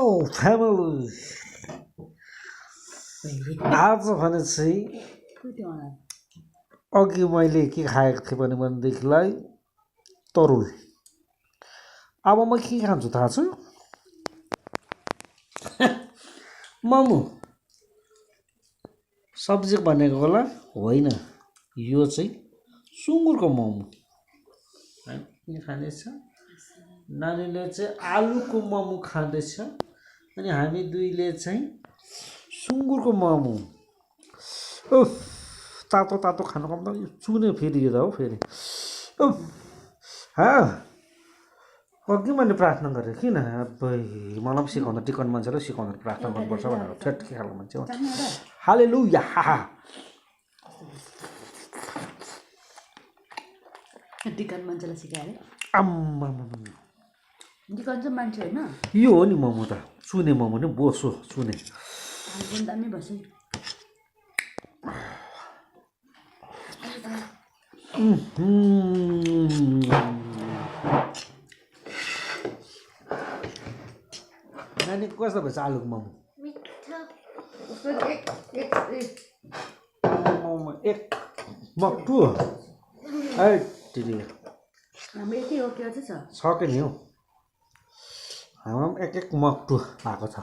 family आज भने चाहिँ अघि मैले के खाएको थिएँ भनेदेखिलाई तरुल अब म के खान्छु थाहा छ मोमो सब्जी बनेको होला होइन यो चाहिँ सुँगुरको मोमो के खानेछ नानीले चाहिँ आलुको मोमो खाँदैछ अनि हामी दुईले चाहिँ सुँगुरको मोमो उफ तातो तातो खानु कम त चुने फेरि यो त हो फेरि उफ अघि मैले प्रार्थना गरेँ किन अबै मलाई पनि सिकाउँदा टिकन मान्छेलाई सिकाउँदा प्रार्थना गर्नुपर्छ भनेर ठेट के खालको मान्छे हो हालेलुया टिकन मान्छेलाई सिकाए आम्मा टिकन चाहिँ मान्छे होइन यो हो नि मोमो त चुने मोमो नि बोसो चुने दामी भएछ नानी कस्तो भएछ आलुको मोमो मोमो एक मक्टु है दिदी हाम्रो यति हो के छ सक्यो नि हौ हाम्रो पनि एक मक्टु भएको छ